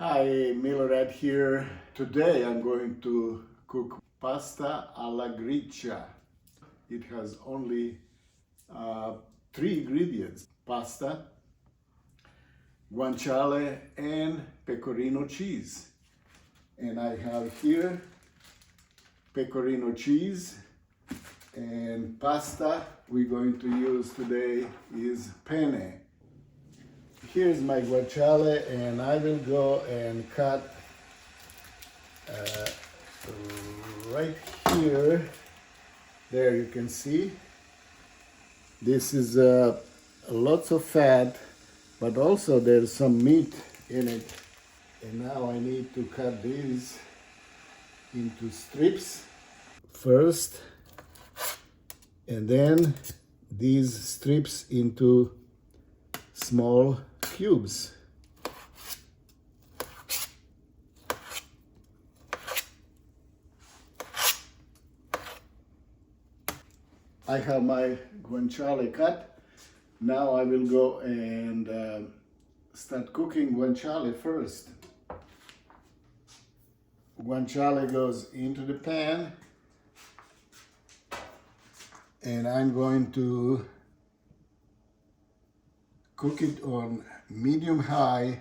Hi, Milorad here. Today I'm going to cook pasta alla Gricia. It has only three ingredients: pasta, guanciale, and pecorino cheese. And I have here pecorino cheese, and pasta we're going to use today is penne. Here's my guanciale, and I will go and cut right here. There you can see. This is lots of fat, but also there's some meat in it. And now I need to cut these into strips first, and then these strips into small cubes. I have my guanciale cut. Now I will go and start cooking guanciale first. Guanciale goes into the pan, and I'm going to cook it on medium high,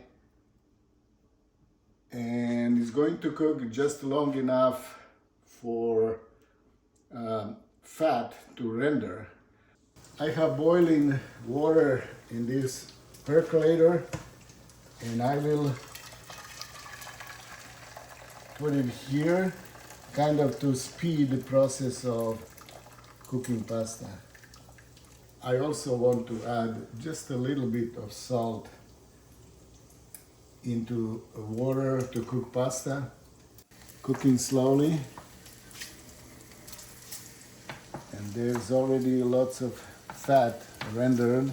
and it's going to cook just long enough for fat to render. I have boiling water in this percolator, and I will put it here kind of to speed the process of cooking pasta. I also want to add just a little bit of salt into water to cook pasta. Cooking slowly. And there's already lots of fat rendered.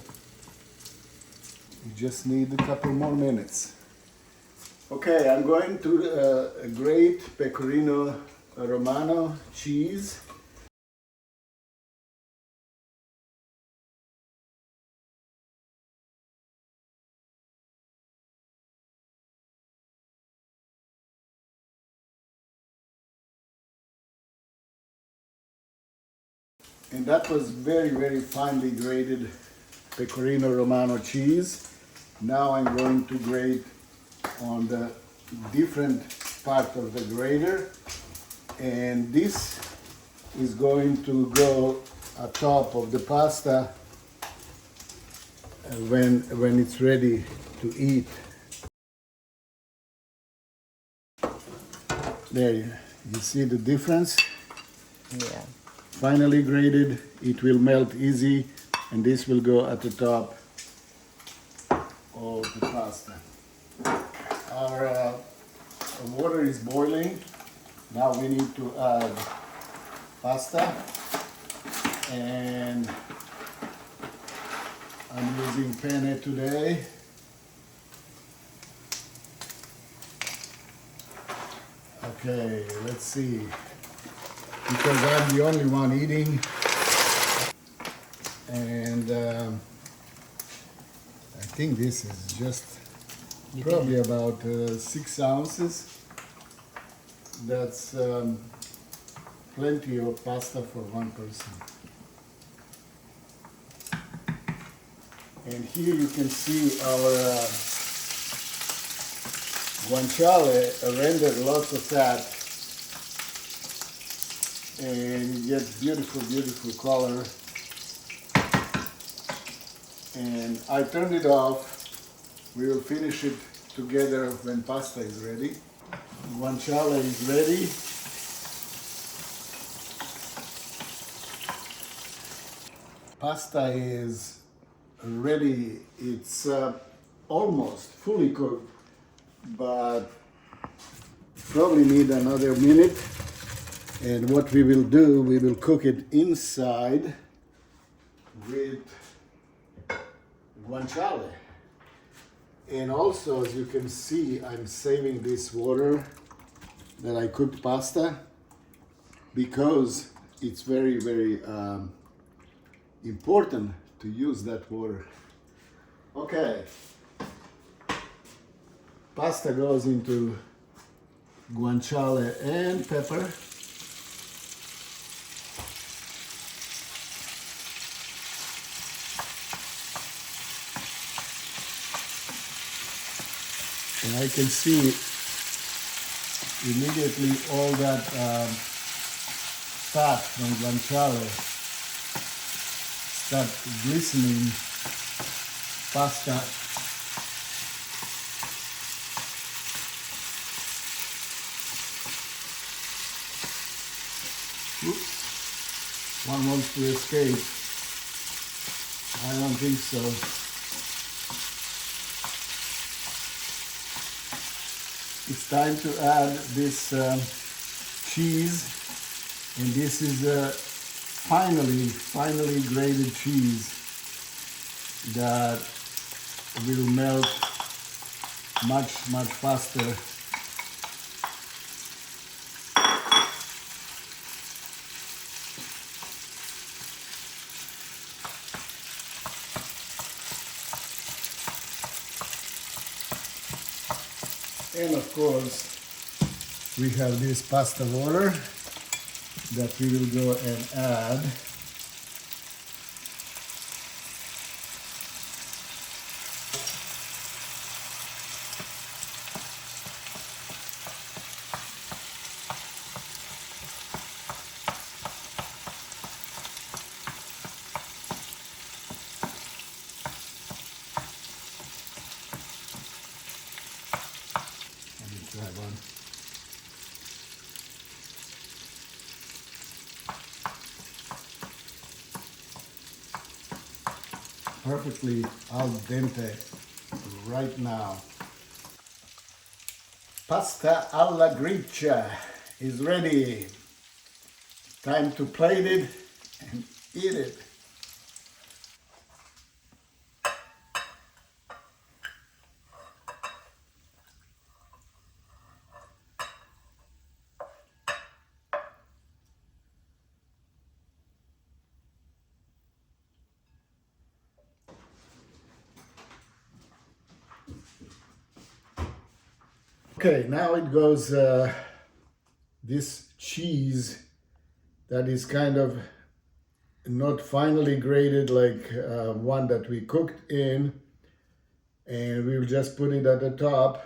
You just need a couple more minutes. Okay, I'm going to grate Pecorino Romano cheese. And that was very finely grated Pecorino Romano cheese. Now I'm going to grate on the different part of the grater, and this is going to go atop of the pasta when it's ready to eat. There you see the difference? Yeah. Finally grated, it will melt easy, and this will go at the top of the pasta. Our water is boiling. Now we need to add pasta, and I'm using penne today. Okay, let's see. Because I'm the only one eating, and I think this is just probably about 6 ounces. That's plenty of pasta for one person. And here you can see our guanciale rendered lots of fat, and you get beautiful color. And I turned it off. We will finish it together when pasta is ready. Guanciale is ready. Pasta is ready. It's almost fully cooked, but probably need another minute. And what we will do, we will cook it inside with guanciale. And also, as you can see, I'm saving this water that I cooked pasta, because it's very important to use that water. Okay. pasta goes into guanciale and pepper. And I can see immediately all that fat from guanciale start glistening pasta. Oops, one wants to escape. I don't think so. It's time to add this cheese, and this is finally grated cheese that will melt much faster. And of course, we have this pasta water that we will go and add. Let me try one. Perfectly al dente right now. Pasta alla Gricia is ready. Time to plate it and eat it. Okay, now it goes this cheese that is kind of not finely grated like one that we cooked in, and we'll just put it at the top.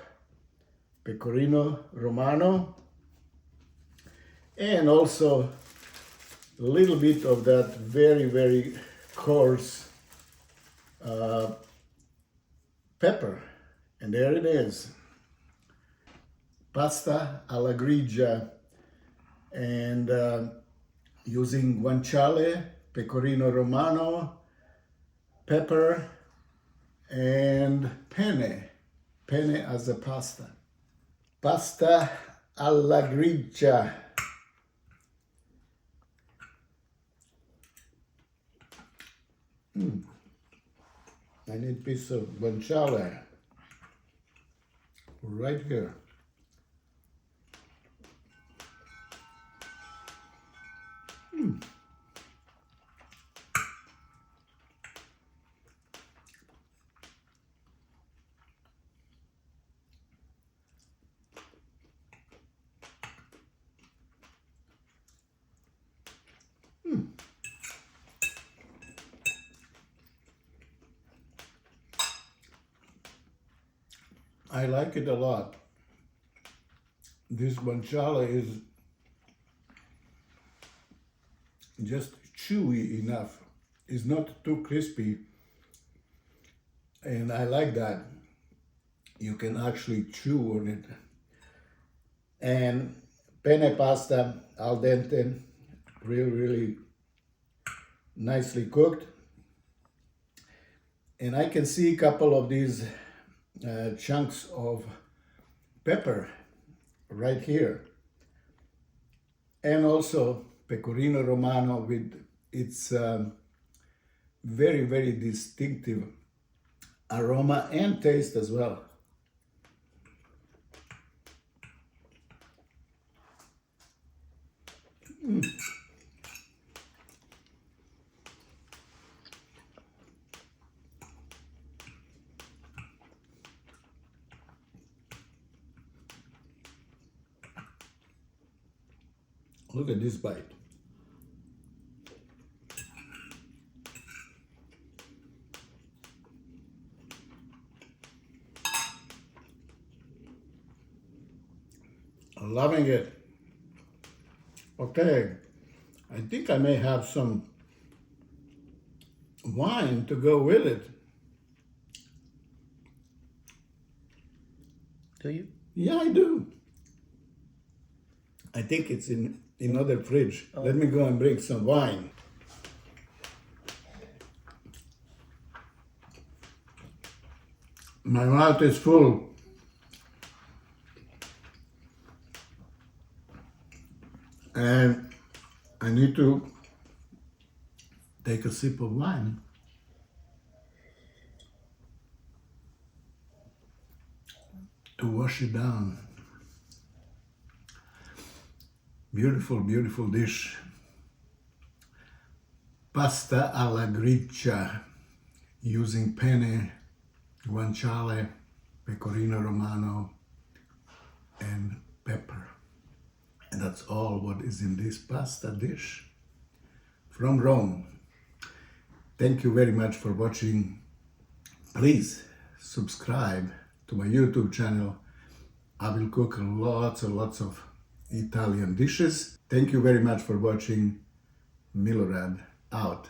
Pecorino Romano, and also a little bit of that very coarse pepper, and there it is. Pasta alla grigia, and using guanciale, pecorino romano, pepper, and penne as a pasta. Pasta alla grigia. I need a piece of guanciale right here. I like it a lot. This guanciale is just chewy enough. It's not too crispy, and I like that. You can actually chew on it. And penne pasta al dente, really nicely cooked. And I can see a couple of these chunks of pepper right here, and also pecorino romano with its very distinctive aroma and taste as well. Look at this bite. Loving it. Okay, I think I may have some wine to go with it. Do you? Yeah, I do. I think it's in another fridge. Oh. Let me go and bring some wine. My mouth is full. And I need to take a sip of wine. To wash it down. Beautiful, beautiful dish. Pasta alla Gricia, using penne, guanciale, pecorino romano, and pepper. And that's all what is in this pasta dish from Rome. Thank you very much for watching. Please subscribe to my YouTube channel. I will cook lots and lots of Italian dishes. Thank you very much for watching. Milorad out.